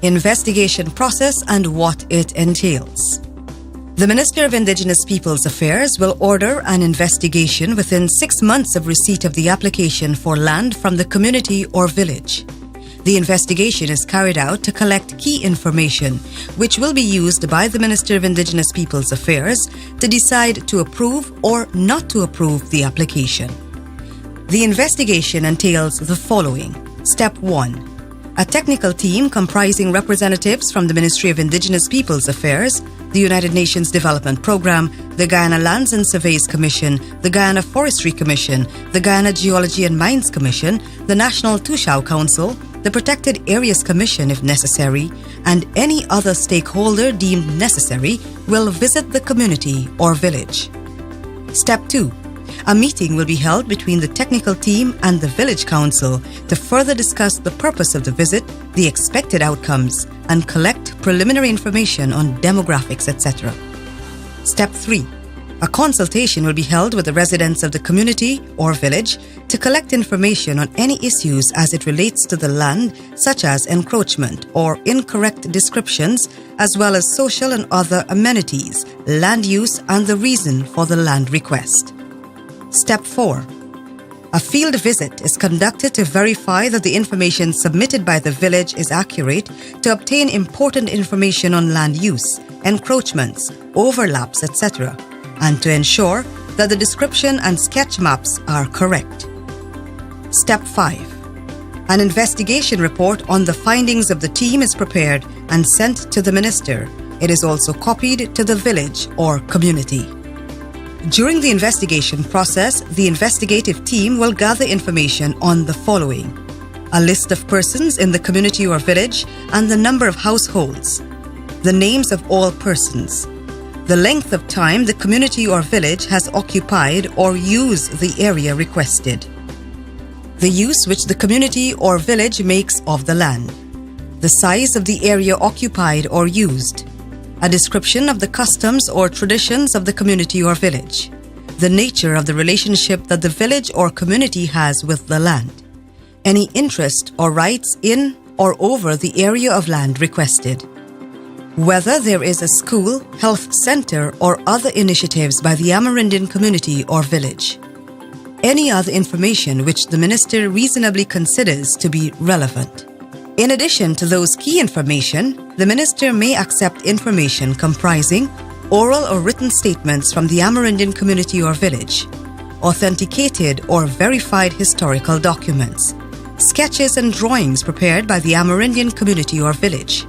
investigation process and what it entails. The Minister of Indigenous Peoples Affairs will order an investigation within 6 months of receipt of the application for land from the community or village. The investigation is carried out to collect key information, which will be used by the Minister of Indigenous Peoples Affairs to decide to approve or not to approve the application. The investigation entails the following. Step 1. A technical team comprising representatives from the Ministry of Indigenous Peoples Affairs, the United Nations Development Programme, the Guyana Lands and Surveys Commission, the Guyana Forestry Commission, the Guyana Geology and Mines Commission, the National Tushao Council, the Protected Areas Commission if necessary, and any other stakeholder deemed necessary will visit the community or village. Step 2. A meeting will be held between the technical team and the village council to further discuss the purpose of the visit, the expected outcomes, and collect preliminary information on demographics, etc. Step 3. A consultation will be held with the residents of the community or village to collect information on any issues as it relates to the land, such as encroachment or incorrect descriptions, as well as social and other amenities, land use, and the reason for the land request. Step 4. A field visit is conducted to verify that the information submitted by the village is accurate to obtain important information on land use, encroachments, overlaps, etc., and to ensure that the description and sketch maps are correct. Step 5. An investigation report on the findings of the team is prepared and sent to the minister. It is also copied to the village or community. During the investigation process, the investigative team will gather information on the following: a list of persons in the community or village and the number of households, the names of all persons, the length of time the community or village has occupied or used the area requested, the use which the community or village makes of the land, the size of the area occupied or used, a description of the customs or traditions of the community or village, the nature of the relationship that the village or community has with the land, any interest or rights in or over the area of land requested, whether there is a school, health center, or other initiatives by the Amerindian community or village, any other information which the minister reasonably considers to be relevant. In addition to those key information, the minister may accept information comprising oral or written statements from the Amerindian community or village, authenticated or verified historical documents, sketches and drawings prepared by the Amerindian community or village,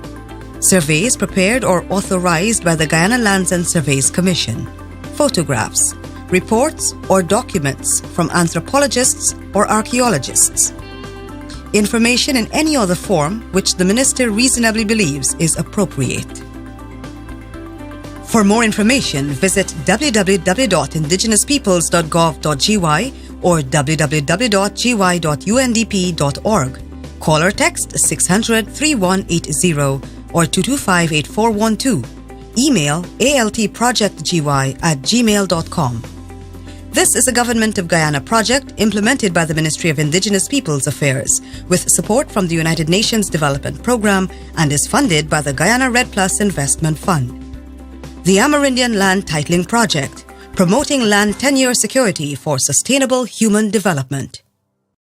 surveys prepared or authorized by the Guyana Lands and Surveys Commission, photographs, reports or documents from anthropologists or archaeologists, information in any other form which the minister reasonably believes is appropriate. For more information, visit www.indigenouspeoples.gov.gy or www.gy.undp.org. Call or text 600-3180 or 225-8412. Email altprojectgy@gmail.com. This is a Government of Guyana project implemented by the Ministry of Indigenous Peoples Affairs with support from the United Nations Development Programme and is funded by the Guyana Red Plus Investment Fund. The Amerindian Land Titling Project, promoting land tenure security for sustainable human development.